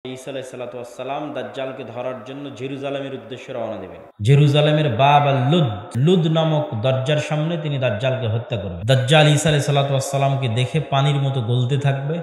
ঈসা আলাইহিস সালাতু ওয়াস সালাম দাজ্জালকে ধরার জন্য জেরুজালেমের উদ্দেশ্যে রওনা দেবেন। জেরুজালেমের বাব লুদ নামক দরজার সামনে তিনি দাজ্জালকে হত্যা করবেন। দাজ্জাল ঈসা আলাইহিস সালাতু ওয়াস সালামকে দেখে পানির মতো গলতে থাকবে,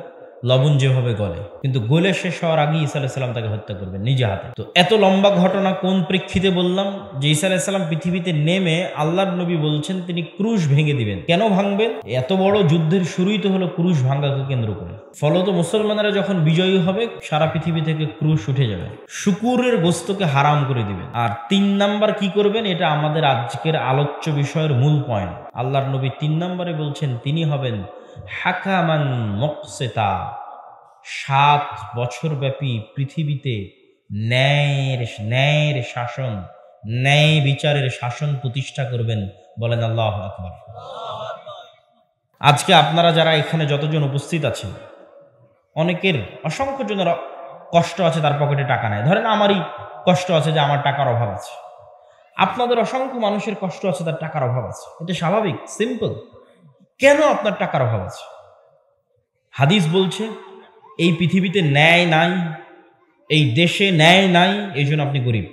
লবণ যেভাবে গলে, কিন্তু গলে শেষ হওয়ার আগে ঈসা আলাইহিস সালাম তাকে হত্যা করবেন নিজে হাতে। তো এত লম্বা ঘটনা কোন প্রেক্ষিতে বললাম? যে ঈসা আলাইহিস সালাম পৃথিবীতে নেমে আল্লাহর নবী বলছেন তিনি ক্রুশ ভেঙে দিবেন। কেন ভাঙবেন? এত বড় যুদ্ধের শুরুই তো হলো ক্রুশ ভাঙাকে কেন্দ্র করে। ফলত মুসলমানেরা যখন বিজয়ী হবে সারা পৃথিবী থেকে ক্রুশ উঠে যাবে, শুকুরের গোস্তকে হারাম করে দিবেন। আর ৩ নাম্বার কি করবেন, এটা আমাদের আজকের আলোচ্য বিষয়ের মূল পয়েন্ট। আল্লাহর নবী ৩ নম্বরে বলছেন তিনি হবেন হাকামান মুকসিতা। ৭ বছর ব্যাপী পৃথিবীতে ন্যায়ের শাসন, ন্যায় বিচারের শাসন প্রতিষ্ঠা করবেন। বলেন আল্লাহু আকবার। আজকে আপনারা যারা এখানে যতজন উপস্থিত আছেন, অনেকের অসংখ্য জনের কষ্ট আছে, তার পকেটে টাকা নাই। ধরেন আমারই কষ্ট আছে যে আমার টাকার অভাব আছে, আপনাদের অসংখ্য মানুষের কষ্ট আছে, তার টাকার অভাব আছে। এটা স্বাভাবিক, সিম্পল। কেন আপনার টাকার অভাব আছে? হাদিস বলছে এই পৃথিবীতে ন্যায় নাই, এই দেশে ন্যায় নাই, এই জন্য আপনি গরিব।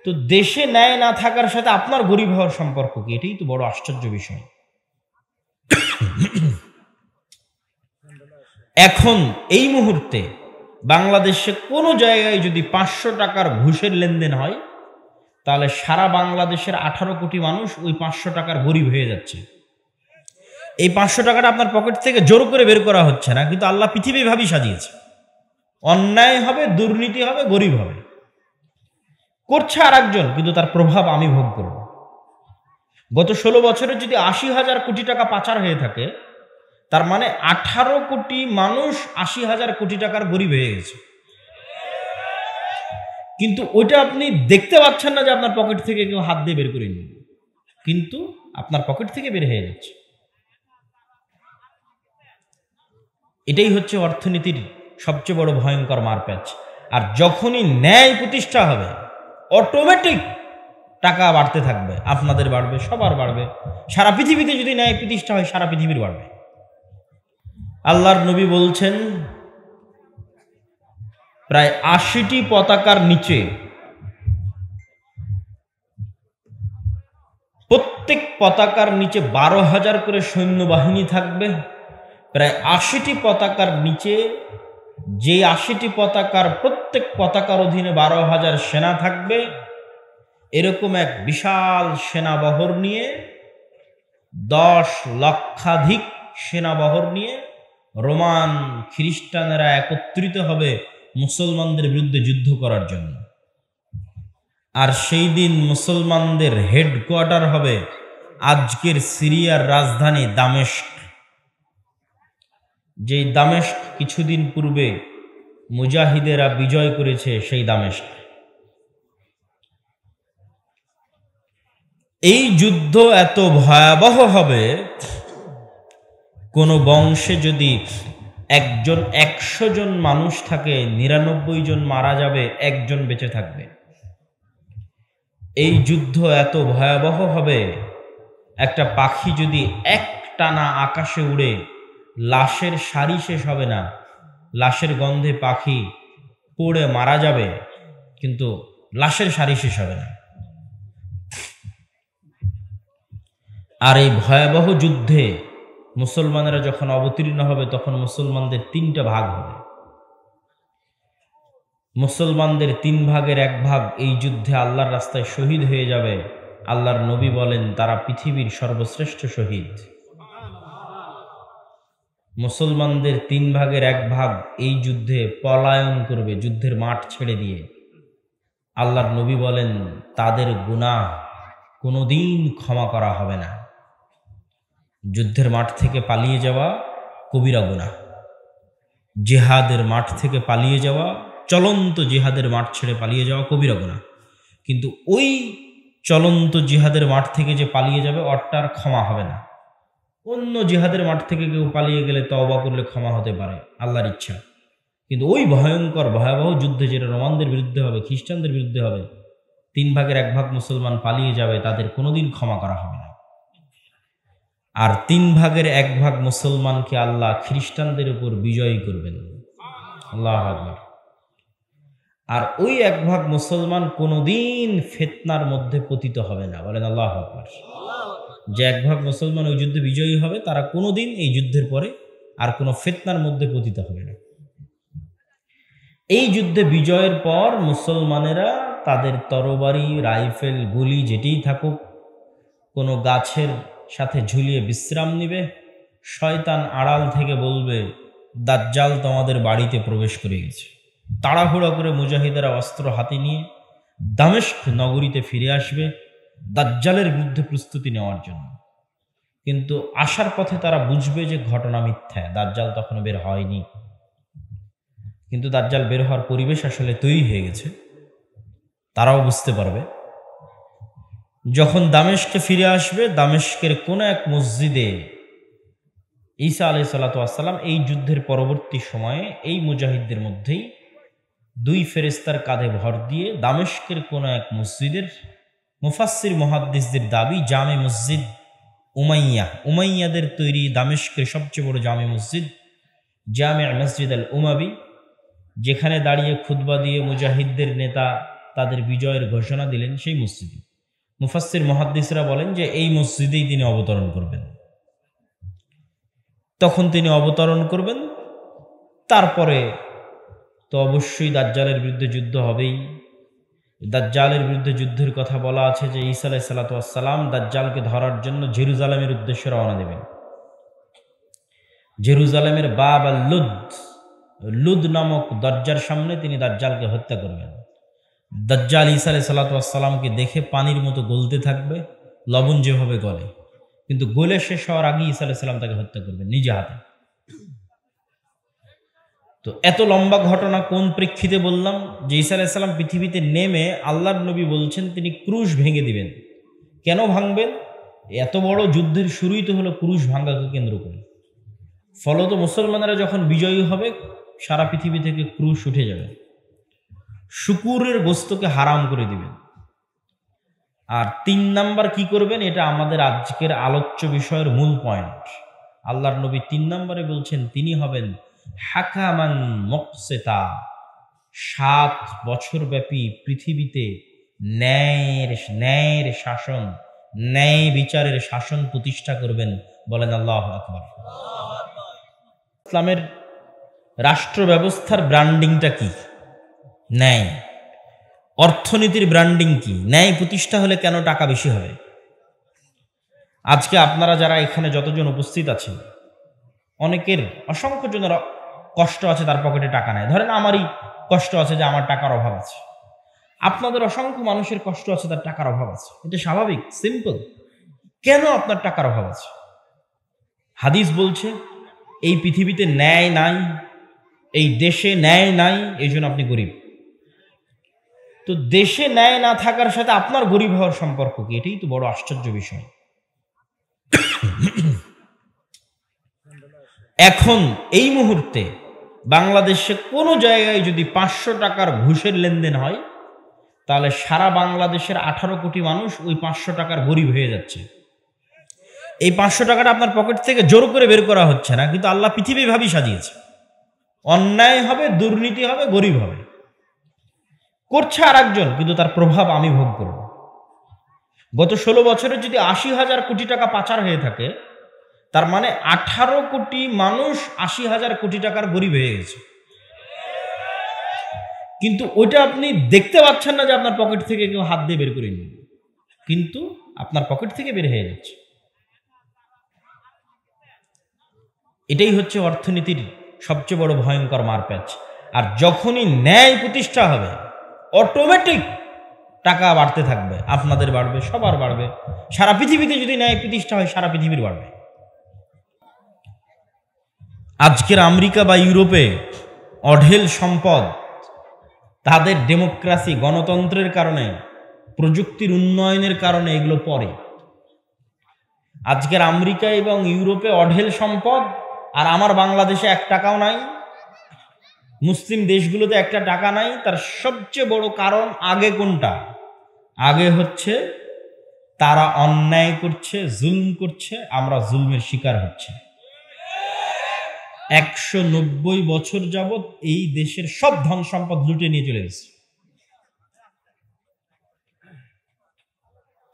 তো দেশে ন্যায় না থাকার সাথে আপনার গরিব হওয়ার সম্পর্ক কি? এটাই তো বড় আশ্চর্য বিষয়। এখন এই মুহূর্তে বাংলাদেশে কোনো জায়গায় যদি 500 টাকার ঘুষের লেনদেন হয়, তাহলে সারা বাংলাদেশের 18 কোটি মানুষ ওই 500 টাকার গরিব হয়ে যাচ্ছে। এই 500 টাকাটা আপনার পকেট থেকে জোর করে বের করা হচ্ছে না, কিন্তু আল্লাহ পৃথিবী ভাবি সাজিয়েছে। অন্যায় হবে, দুর্নীতি হবে, গরিব হবে, করছে আর একজন, কিন্তু তার প্রভাব আমি ভোগ করব। গত 16 বছরে যদি 80,000 কোটি টাকা পাচার হয়ে থাকে, তার মানে 18 কোটি মানুষ 80,000 কোটি টাকার গরিব হয়ে গেছে। কিন্তু ওইটা আপনি দেখতে পাচ্ছেন না যে আপনার পকেট থেকে কেউ হাত দিয়ে বের করে নিল, কিন্তু আপনার পকেট থেকে বের হয়ে যাচ্ছে। এটাই হচ্ছে অর্থনীতির সবচেয়ে বড় ভয়ঙ্কর মারপ্যাচ। আর যখনই ন্যায় প্রতিষ্ঠা হবে, অটোমেটিক টাকা বাড়তে থাকবে, আপনাদের বাড়বে, সবার বাড়বে। সারা পৃথিবীতে যদি ন্যায় প্রতিষ্ঠা হয়, সারা পৃথিবীর বাড়বে। আল্লাহর নবী বলছেন প্রায় 80টি পতাকার নিচে, প্রত্যেক পতাকার নিচে 12,000 করে সৈন্যবাহিনী থাকবে। প্রায় 80টি পতাকার নিচে, যে 80টি পতাকার প্রত্যেক পতাকার অধীনে 12,000 সেনা থাকবে, এরকম এক বিশাল সেনাবহর নিয়ে, 10 লক্ষাধিক সেনাবহর নিয়ে রোমান খ্রিস্টানেরা একত্রিত হবে মুসলমানদের বিরুদ্ধে যুদ্ধ করার জন্য। আর সেই দিন মুসলমানদের হেডকোয়ার্টার হবে আজকের সিরিয়ার রাজধানী দামেস্ক। যেই দামেস্ক কিছুদিন পূর্বে মুজাহিদেরা বিজয় করেছে, সেই দামেস্ক। এই যুদ্ধ এত ভয়াবহ হবে, কোন বংশে যদি 100 জন মানুষ থাকে, 99 জন মারা যাবে, 1 জন বেঁচে থাকবে। এই যুদ্ধ এত ভয়াবহ হবে, একটা পাখি যদি একটানা আকাশে উড়ে, লাশের সারি শেষ হবে না, লাশের গন্ধে পাখি পড়ে মারা যাবে, কিন্তু লাশের সারি শেষ হবে না। আর এই ভয়াবহ যুদ্ধে মুসলমানেরা যখন অবতীর্ণ হবে, তখন মুসলমানদের 3টা ভাগ হবে। মুসলমানদের 3 ভাগের 1 ভাগ এই যুদ্ধে আল্লাহর রাস্তায় শহীদ হয়ে যাবে। আল্লাহর নবী বলেন তারা পৃথিবীর সর্বশ্রেষ্ঠ শহীদ। মুসলমানদের 3 ভাগের 1 ভাগ এই যুদ্ধে পলায়ন করবে, যুদ্ধের মাঠ ছেড়ে দিয়ে। আল্লাহর নবী বলেন তাদের গুনাহ কোনোদিন ক্ষমা করা হবে না। যুদ্ধের মাঠ থেকে পালিয়ে যাওয়া কবিরা গুনাহ, জিহাদের মাঠ থেকে পালিয়ে যাওয়া, চলন্ত জিহাদের মাঠ ছেড়ে পালিয়ে যাওয়া কবিরা গুনাহ। কিন্তু ওই চলন্ত জিহাদের মাঠ থেকে যে পালিয়ে যাবে, ওটার ক্ষমা হবে না। অন্য জিহাদের মাঠ থেকে কেউ পালিয়ে গেলে তওবা করলে ক্ষমা হতে পারে, আল্লাহর ইচ্ছা। কিন্তু ওই ভয়ঙ্কর ভয়াবহ যুদ্ধে, যেটা রোমানদের বিরুদ্ধে হবে, খ্রিস্টানদের বিরুদ্ধে হবে, 3 ভাগের 1 ভাগ মুসলমান পালিয়ে যাবে, তাদের কোনোদিন ক্ষমা করা হবে না। আর 3 ভাগের 1 ভাগ মুসলমানকে আল্লাহ খ্রিস্টানদের উপর বিজয়ী করবেন। আল্লাহু আকবার। আর ওই এক ভাগ মুসলমান কোনোদিন ফিতনার মধ্যে পতিত হবে না, বলেন আল্লাহু আকবার। যে এক ভাগ মুসলমান ওই যুদ্ধে বিজয়ী হবে তারা কোনোদিন এই যুদ্ধের পরে আর কোনো ফিতনার মধ্যে পতিত হবে না। এই যুদ্ধে বিজয়ের পর মুসলমানেরা তাদের তরবারি, রাইফেল, গুলি যেটিই থাকুক কোনো গাছের সাথে ঝুলিয়ে বিশ্রাম নিবে। শয়তান আড়াল থেকে বলবে দাজ্জাল তোমাদের বাড়িতে প্রবেশ করে গেছে। তাড়াহুড়া করে মুজাহিদেরা অস্ত্র হাতে নিয়ে দামেস্ক নগরীতে ফিরে আসবে দাজ্জালের বিরুদ্ধে প্রস্তুতি নেওয়ার জন্য। কিন্তু আসার পথে তারা বুঝবে যে ঘটনা মিথ্যা, দাজ্জাল তখনও বের হয়নি। কিন্তু দাজ্জাল বের হওয়ার পরিবেশ আসলে তৈরি হয়ে গেছে, তারাও বুঝতে পারবে। যখন দামেস্কে ফিরে আসবে, দামেস্কের কোন এক মসজিদে ঈসা আলাইহিস সালাতু ওয়াস সালাম এই যুদ্ধের পরবর্তী সময়ে এই মুজাহিদদের মধ্যেই দুই ফেরেশতার কাঁধে ভর দিয়ে দামেস্কের কোন এক মসজিদের, মুফাসসির মুহাদ্দিসদের দাবি জামে মসজিদ উমাইয়াদের তৈরি দামেস্কের সবচেয়ে বড় জামে মসজিদ, জামে মসজিদ আল উমাবি, যেখানে দাঁড়িয়ে খুতবা দিয়ে মুজাহিদদের নেতা তাদের বিজয়ের ঘোষণা দিলেন, সেই মসজিদে মুফাসসির মুহাদ্দিসরা বলেন যে এই মসজিদেই তিনি অবতরণ করবেন। তখন তিনি অবতরণ করবেন, তারপরে তো অবশ্যই দাজ্জালের বিরুদ্ধে যুদ্ধ হবেই। দাজ্জালের বিরুদ্ধে যুদ্ধের কথা বলা আছে যে ঈসা আলাইহিস সালাতু ওয়াস সালাম দাজ্জালকে ধরার জন্য জেরুজালেমের উদ্দেশ্যে রওনা দেবেন। জেরুজালেমের বাব আল লুদ নামক দরজার সামনে তিনি দাজ্জালকে হত্যা করবেন। দাজ্জাল ঈসা আলাইহিস সালাতু ওয়াস সালামকে দেখে পানির মতো গলতে থাকবে, লবণ যেভাবে গলে, কিন্তু গলে শেষ হওয়ার আগে ঈসা আলাইহিস সালাম তাকে হত্যা করবেন নিজে হাতে। তো এত লম্বা ঘটনা কোন প্রেক্ষিতে বললাম? যে ঈসা আলাইহিস সালাম পৃথিবীতে নেমে আল্লাহর নবী বলছেন তিনি ক্রুশ ভেঙে দিবেন। কেন ভাঙবেন? এত বড় যুদ্ধের শুরুই তো হলো ক্রুশ ভাঙাকে কেন্দ্র করে। ফলত মুসলমানেরা যখন বিজয়ী হবে সারা পৃথিবী থেকে ক্রুশ উঠে যাবে, শুকুরের গোস্তকে হারাম করে দিবেন। আর ৩ নাম্বার কি করবেন? এটা আমাদের আজকের আলোচ্য বিষয়ের মূল পয়েন্ট। আল্লাহর নবী ৩ নম্বরে বলছেন তিনি হবেন হাকামান মুকসিতা, ৭ বছর ব্যাপী পৃথিবীতে ন্যায়ের শাসন, ন্যায় বিচারের শাসন প্রতিষ্ঠা করবেন। বলেন আল্লাহু আকবার। ইসলামের রাষ্ট্র ব্যবস্থার ব্র্যান্ডিংটা কি? ন্যায়। অর্থনীতির ব্র্যান্ডিং কি? ন্যায় প্রতিষ্ঠা হলে কেন টাকা বেশি হবে? আজকে আপনারা যারা এখানে যতজন উপস্থিত আছেন, অনেকের অসংখ্য জনের কষ্ট আছে, তার পকেটে টাকা নাই। ধরেন আমারই কষ্ট আছে যে আমার টাকার অভাব আছে, আপনাদের অসংখ্য মানুষের কষ্ট আছে, তার টাকার অভাব আছে। এটা স্বাভাবিক, সিম্পল। কেন আপনার টাকার অভাব আছে? হাদিস বলছে এই পৃথিবীতে ন্যায় নাই, এই দেশে ন্যায় নাই, এই জন্য আপনি গরিব। তো দেশে ন্যায় না থাকার সাথে আপনার গরিব হওয়ার সম্পর্ক কি? এটাই তো বড় আশ্চর্য বিষয়। এখন এই মুহূর্তে বাংলাদেশে কোনো জায়গায় যদি 500 টাকার ঘুষের লেনদেন হয়, তাহলে সারা বাংলাদেশের 18 কোটি মানুষ ওই 500 টাকার গরিব হয়ে যাচ্ছে। এই 500 টাকাটা আপনার পকেট থেকে জোর করে বের করা হচ্ছে না, কিন্তু আল্লাহ পৃথিবীভাবেই সাজিয়েছে। অন্যায় হবে, দুর্নীতি হবে, গরিব হবে, করছে আর একজন, কিন্তু তার প্রভাব আমি ভোগ করব। গত 16 বছরে যদি 80,000 কোটি টাকা পাচার হয়ে থাকে, তার মানে 18 কোটি মানুষ 80,000 কোটি টাকার গরিব হয়ে গেছে। কিন্তু ওইটা আপনি দেখতে পাচ্ছেন না যে আপনার পকেট থেকে কেউ হাত দিয়ে বের করে নিল, কিন্তু আপনার পকেট থেকে বের হয়ে যাচ্ছে। এটাই হচ্ছে অর্থনীতির সবচেয়ে বড় ভয়ঙ্কর মারপ্যাচ। আর যখনই ন্যায় প্রতিষ্ঠা হবে, অটোমেটিক টাকা বাড়তে থাকবে, আপনাদের বাড়বে, সবার বাড়বে। সারা পৃথিবীতে যদি ন্যায় প্রতিষ্ঠা হয়, সারা পৃথিবীর বাড়বে। আজকের আমেরিকা বা ইউরোপে অঢেল সম্পদ, তাদের ডেমোক্রেসি, গণতন্ত্রের কারণে, প্রযুক্তির উন্নয়নের কারণে এগুলো পরে। আজকের আমেরিকা এবং ইউরোপে অঢেল সম্পদ, আর আমার বাংলাদেশে 1 টাকাও নাই, মুসলিম দেশগুলোতে 1 টাকা নাই। তার সবচেয়ে বড় কারণ আগে কোনটা? আগে হচ্ছে তারা অন্যায় করছে, জুলম করছে, আমরা জুলমের শিকার হচ্ছে। 190 বছর যাবত এই দেশের সব ধন সম্পদ লুটে নিয়ে চলে গেছে।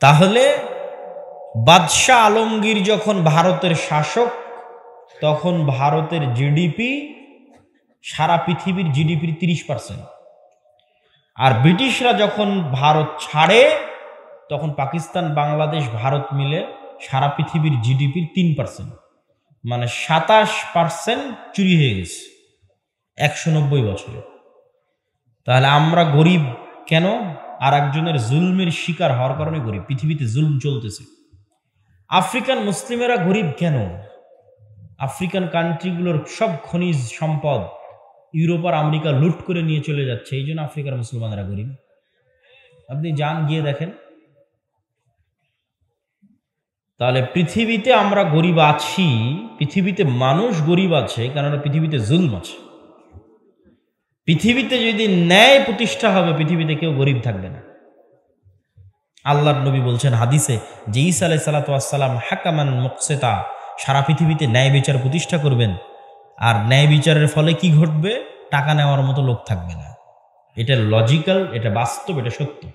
তাহলে বাদশাহ আলমগীর যখন ভারতের শাসক, তখন ভারতের জিডিপি সারা পৃথিবীর জিডিপির 30%। আর ব্রিটিশরা যখন ভারত ছাড়ে, তখন পাকিস্তান, বাংলাদেশ, ভারত মিলে সারা পৃথিবীর জিডিপির 3%, মানে 27% চুরি হয়ে গেছে 190 বছরে। তাহলে আমরা গরিব কেন? আর একজনের জুলমের শিকার হওয়ার কারণে গরিব। পৃথিবীতে জুলম চলতেছে। আফ্রিকান মুসলিমেরা গরিব কেন? আফ্রিকান কান্ট্রিগুলোর সব খনিজ সম্পদ ইউরোপ আর আমেরিকা লুট করে নিয়ে চলে যাচ্ছে, এই জন্য আফ্রিকার মুসলমানেরা গরিব। আপনি যান, গিয়ে দেখেন। তাহলে পৃথিবীতে আমরা গরিব আছি, পৃথিবীতে মানুষ গরিব আছে, কারণ পৃথিবীতে জুলম আছে। পৃথিবীতে যদি ন্যায় প্রতিষ্ঠা হবে, পৃথিবীতে কেউ গরিব থাকবে না। আল্লাহর নবী বলছেন হাদিসে যে ঈসা আলাইহিস সালাতু ওয়াস সালাম হাকামান মুকসিতা, সারা পৃথিবীতে ন্যায় বিচার প্রতিষ্ঠা করবেন। আর ন্যায় বিচারের ফলে কি ঘটবে? টাকা নেওয়ার মতো লোক থাকবে না। এটা লজিক্যাল, এটা বাস্তব, এটা সত্য।